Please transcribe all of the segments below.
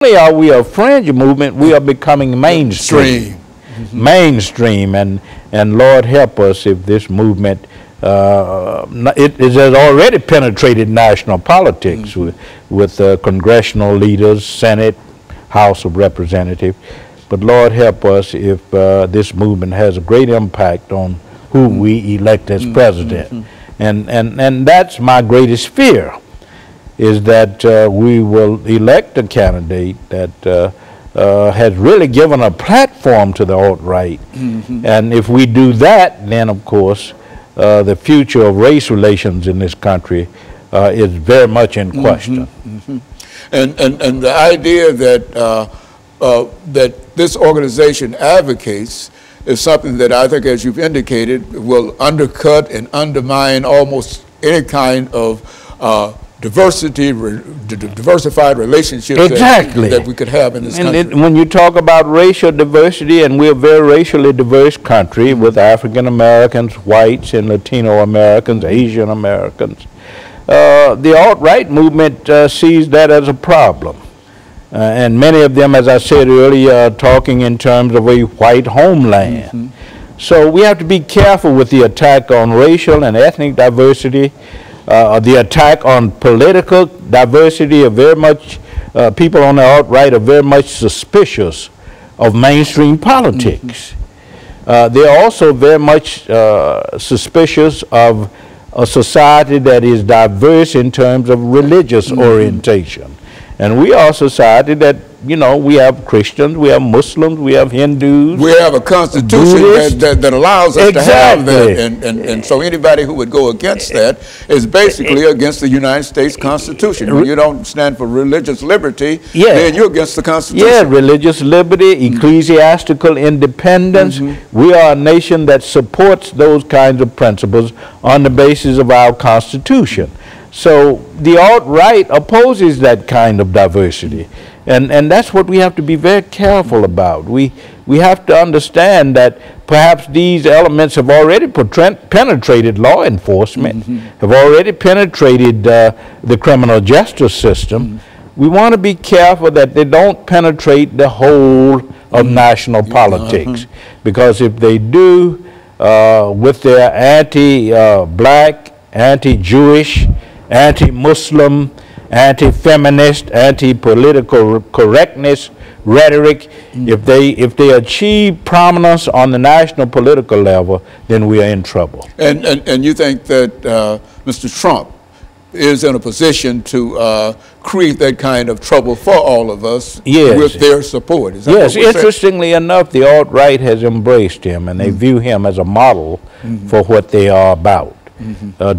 only are we a fringe movement, we are becoming mainstream. Mainstream, and Lord help us if this movement it has already penetrated national politics with congressional leaders, Senate, House of Representatives. But Lord help us if this movement has a great impact on who we elect as president. And that's my greatest fear, is that we will elect a candidate that has really given a platform to the alt-right. And if we do that, then of course the future of race relations in this country is very much in question. And the idea that that this organization advocates is something that I think, as you've indicated, will undercut and undermine almost any kind of diversified relationships that we could have in this country. When you talk about racial diversity, and we're a very racially diverse country with African Americans, whites, and Latino Americans, Asian Americans, the alt-right movement sees that as a problem. And many of them, as I said earlier, are talking in terms of a white homeland. So we have to be careful with the attack on racial and ethnic diversity. The attack on political diversity are very much, people on the alt-right are very much suspicious of mainstream politics. They're also very much suspicious of a society that is diverse in terms of religious orientation. And we are a society that, you know, we have Christians, we have Muslims, we have Hindus. We have a constitution that allows us to have that. And so anybody who would go against that is basically against the United States Constitution. When you don't stand for religious liberty, then you're against the Constitution. Yeah, religious liberty, ecclesiastical independence. We are a nation that supports those kinds of principles on the basis of our Constitution. So the alt-right opposes that kind of diversity. And that's what we have to be very careful about. We have to understand that perhaps these elements have already penetrated law enforcement, have already penetrated the criminal justice system. We want to be careful that they don't penetrate the whole of national politics. Because if they do, with their anti-black, anti-Jewish, anti-Muslim, anti-feminist, anti-political correctness rhetoric, if they achieve prominence on the national political level, then we are in trouble. And you think that Mr. Trump is in a position to create that kind of trouble for all of us with their support? Is that yes, interestingly enough, the alt-right has embraced him, and they view him as a model for what they are about.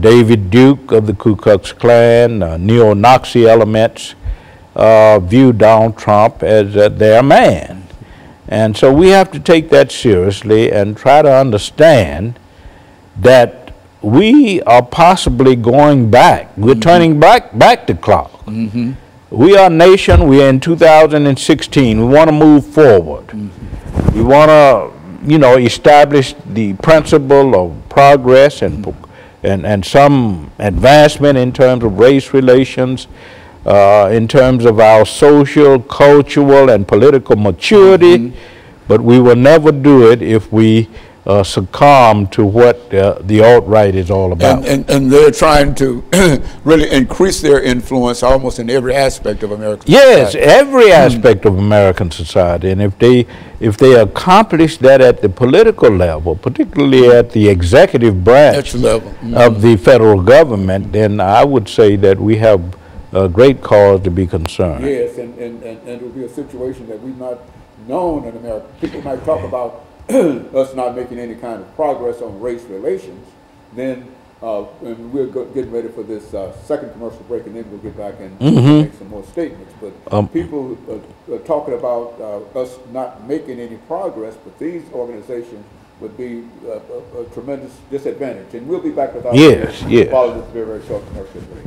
David Duke of the Ku Klux Klan, neo-Nazi elements view Donald Trump as their man. And so we have to take that seriously and try to understand that we are possibly going back. We're turning back the clock. We are a nation, we are in 2016. We want to move forward. We want to, you know, establish the principle of progress and some advancement in terms of race relations, in terms of our social, cultural, and political maturity, but we will never do it if we succumb to what the alt-right is all about. And they're trying to really increase their influence almost in every aspect of American society. Every aspect of American society. And if they accomplish that at the political level, particularly at the executive branch of the federal government, then I would say that we have a great cause to be concerned. Yes, and it will be a situation that we've not known in America. People might talk about us not making any kind of progress on race relations. Then and we're getting ready for this second commercial break, and then we'll get back and make some more statements. But people are talking about us not making any progress, but these organizations would be a tremendous disadvantage. And we'll be back with our following this very, very short commercial break.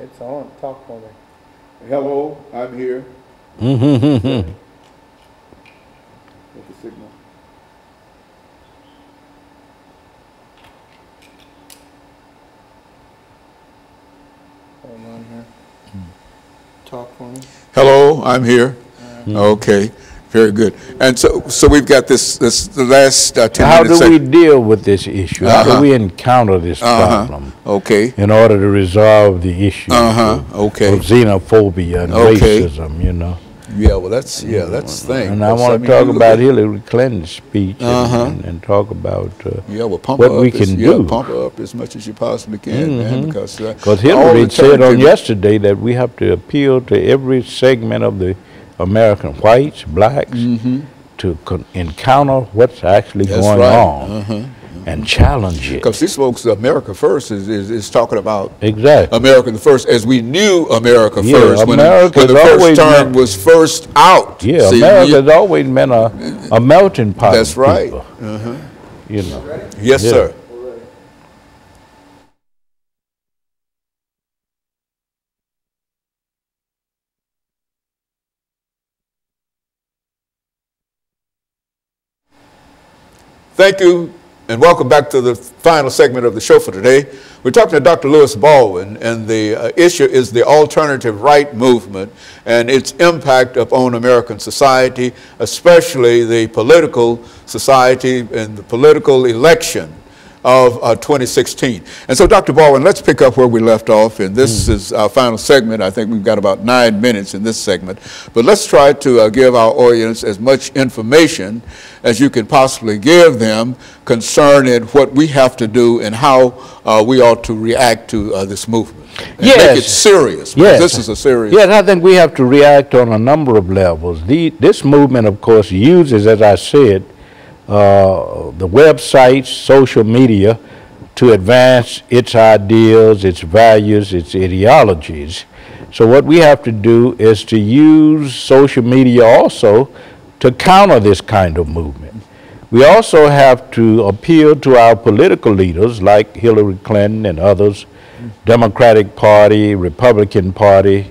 It's on. Talk for me. Hello, I'm here. Mm-hmm. With the signal. Hold on here. Talk for me. Hello, I'm here. Okay, very good. And so we've got the last 10 How minutes. do we deal with this issue? How do we encounter this problem Okay. in order to resolve the issue Okay. of xenophobia and racism, you know? Yeah, well, that's the thing. And I want to talk about Hillary Clinton's speech and talk about what we can do. Pump her up as much as you possibly can, man, because Hillary said on yesterday that we have to appeal to every segment of the American whites, blacks, to encounter what's actually going on and challenge it. Because these folks, America First is talking about exactly America the First as we knew America First when the first term was first out. Yeah, America's always been a melting pot. That's right. You know. Yes, sir. Thank you, and welcome back to the final segment of the show for today. We're talking to Dr. Lewis Baldwin, and the issue is the alternative right movement and its impact upon American society, especially the political society and the political election of 2016. And so, Dr. Baldwin, let's pick up where we left off, and this is our final segment. I think we've got about 9 minutes in this segment, but let's try to give our audience as much information as you can possibly give them concerning what we have to do and how we ought to react to this movement. And make it serious, because this is a serious... Yes, I think we have to react on a number of levels. This movement, of course, uses, as I said, the websites, social media, to advance its ideals, its values, its ideologies. So what we have to do is to use social media also to counter this kind of movement. We also have to appeal to our political leaders like Hillary Clinton and others, Democratic Party, Republican Party,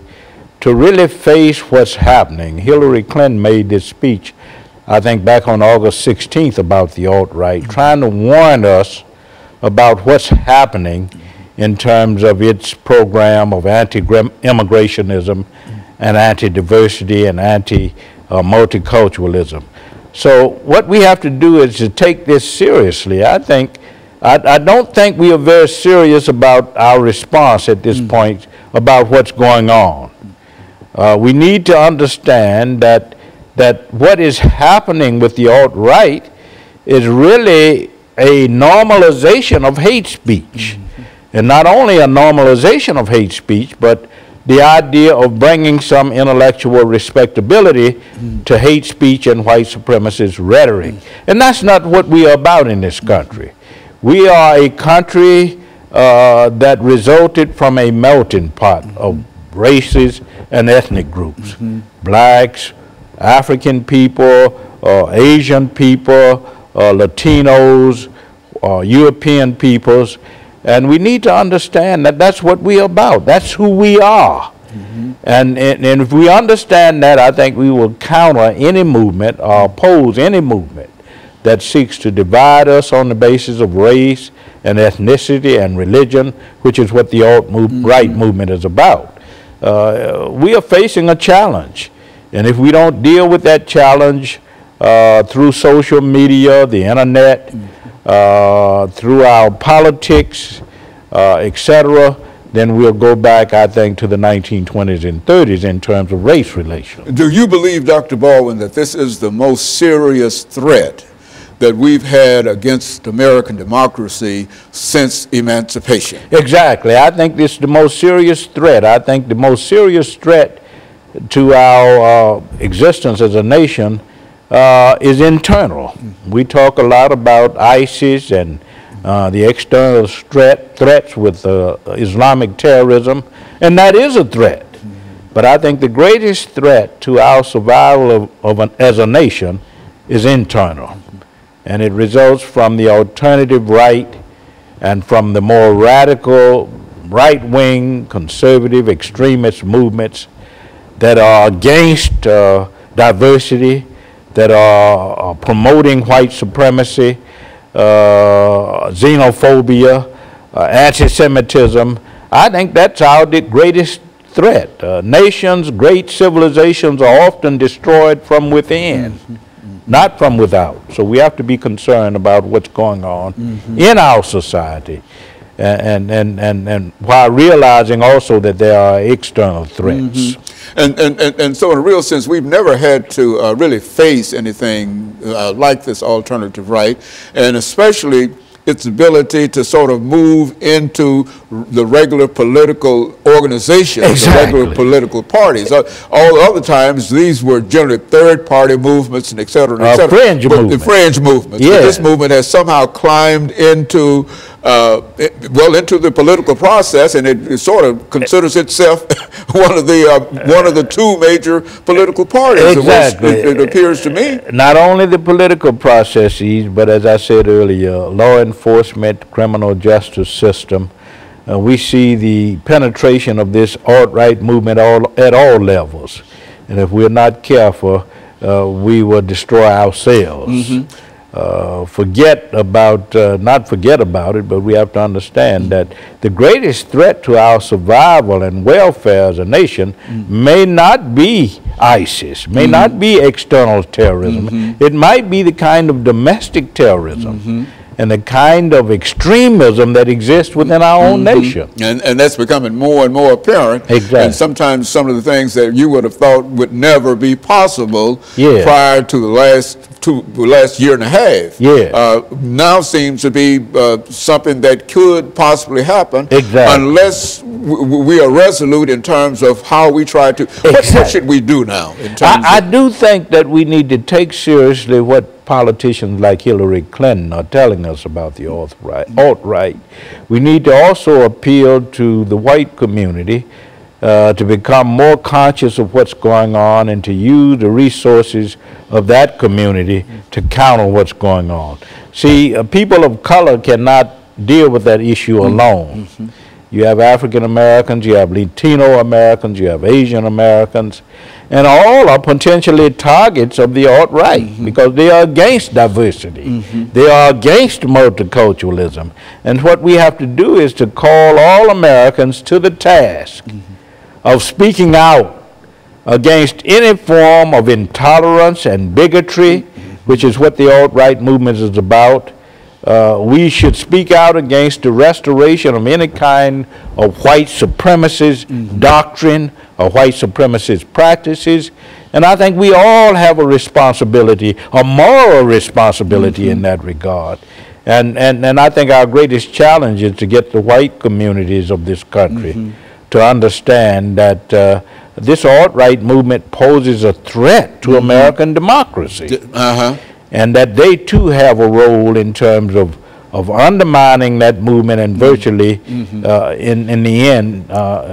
to really face what's happening. Hillary Clinton made this speech, I think, back on August 16th about the alt-right, trying to warn us about what's happening in terms of its program of anti-immigrationism and anti-diversity and anti-multiculturalism. So what we have to do is to take this seriously. I don't think we are very serious about our response at this point about what's going on. We need to understand that what is happening with the alt-right is really a normalization of hate speech. And not only a normalization of hate speech, but the idea of bringing some intellectual respectability to hate speech and white supremacist rhetoric. And that's not what we are about in this country. We are a country that resulted from a melting pot of races and ethnic groups. Blacks, African people, Asian people, Latinos, European peoples, and we need to understand that that's what we are about. That's who we are. And if we understand that, I think we will counter any movement or oppose any movement that seeks to divide us on the basis of race and ethnicity and religion, which is what the alt-right movement is about. We are facing a challenge. And if we don't deal with that challenge through social media, the internet, through our politics, etc., then we'll go back, I think, to the 1920s and 30s in terms of race relations. Do you believe, Dr. Baldwin, that this is the most serious threat that we've had against American democracy since emancipation? Exactly. I think this is the most serious threat. I think the most serious threat to our existence as a nation is internal. We talk a lot about ISIS and the external threats with Islamic terrorism, and that is a threat. But I think the greatest threat to our survival as a nation is internal, and it results from the alternative right and from the more radical right-wing, conservative, extremist movements that are against diversity, that are promoting white supremacy, xenophobia, anti-Semitism. I think that's our greatest threat. Nations, great civilizations are often destroyed from within, not from without. So we have to be concerned about what's going on in our society, and while realizing also that there are external threats. And so in a real sense, we've never had to really face anything like this alternative right, and especially its ability to sort of move into the regular political organizations, the regular political parties. All other times, these were generally third-party movements and et cetera, and et cetera. Fringe movements. The fringe movements. Yeah. But this movement has somehow climbed into, into the political process, and it sort of considers itself one of the two major political parties. Exactly. It appears to me. Not only the political processes, but as I said earlier, law enforcement, criminal justice system. We see the penetration of this alt-right movement at all levels. And if we're not careful, we will destroy ourselves. Not forget about it, but we have to understand that the greatest threat to our survival and welfare as a nation may not be ISIS, may not be external terrorism. It might be the kind of domestic terrorism and the kind of extremism that exists within our own nation. And that's becoming more and more apparent. Exactly. And sometimes some of the things that you would have thought would never be possible prior to the last year and a half now seems to be something that could possibly happen unless we are resolute in terms of how we try to, what should we do now? In terms I do think that we need to take seriously what politicians like Hillary Clinton are telling us about the alt-right. We need to also appeal to the white community to become more conscious of what's going on and to use the resources of that community to counter what's going on. See, people of color cannot deal with that issue alone. You have African Americans, you have Latino Americans, you have Asian Americans, and all are potentially targets of the alt-right because they are against diversity. They are against multiculturalism. And what we have to do is to call all Americans to the task of speaking out against any form of intolerance and bigotry, which is what the alt-right movement is about. We should speak out against the restoration of any kind of white supremacist doctrine or white supremacist practices. And I think we all have a responsibility, a moral responsibility in that regard. And I think our greatest challenge is to get the white communities of this country to understand that this alt-right movement poses a threat to American democracy. And that they too have a role in terms of undermining that movement and virtually, in the end,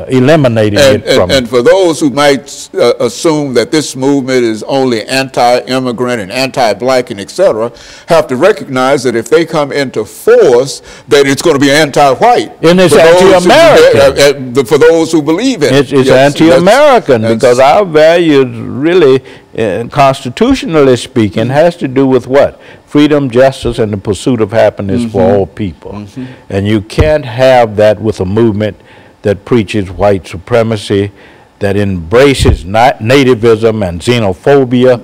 eliminating it from And for those who might assume that this movement is only anti-immigrant and anti-black and et cetera, have to recognize that if they come into force, that it's going to be anti-white. And it's anti-American. For those who believe in it. It's anti-American because our values really, constitutionally speaking, has to do with what? Freedom, justice, and the pursuit of happiness for all people. And you can't have that with a movement that preaches white supremacy, that embraces nativism and xenophobia,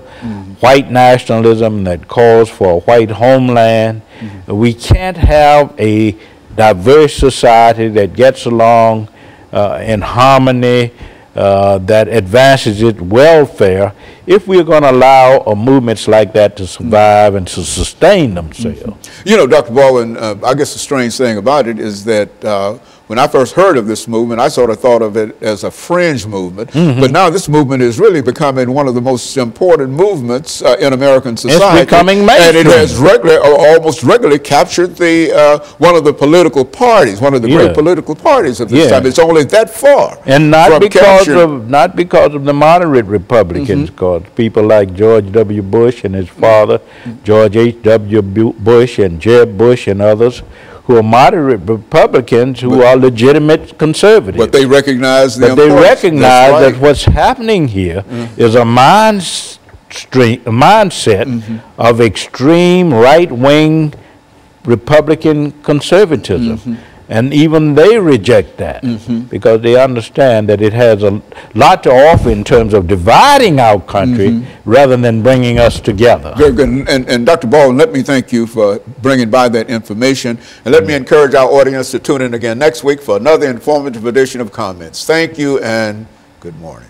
white nationalism, that calls for a white homeland. We can't have a diverse society that gets along in harmony, that advances its welfare, if we're going to allow movements like that to survive and to sustain themselves. You know, Dr. Baldwin, I guess the strange thing about it is that when I first heard of this movement, I sort of thought of it as a fringe movement. But now this movement is really becoming one of the most important movements in American society. It's becoming mainstream. And it has almost regularly captured one of the political parties, one of the great political parties of this time. It's only that far. And not because of the moderate Republicans, because people like George W. Bush and his father, George H.W. Bush and Jeb Bush and others, who are moderate Republicans who are legitimate conservatives. But they recognize the But they importance. recognize That's right. that what's happening here is a mindset of extreme right-wing Republican conservatism. And even they reject that because they understand that it has a lot to offer in terms of dividing our country rather than bringing us together. Very good. And Dr. Baldwin, let me thank you for bringing by that information. And let me encourage our audience to tune in again next week for another informative edition of Comments. Thank you and good morning.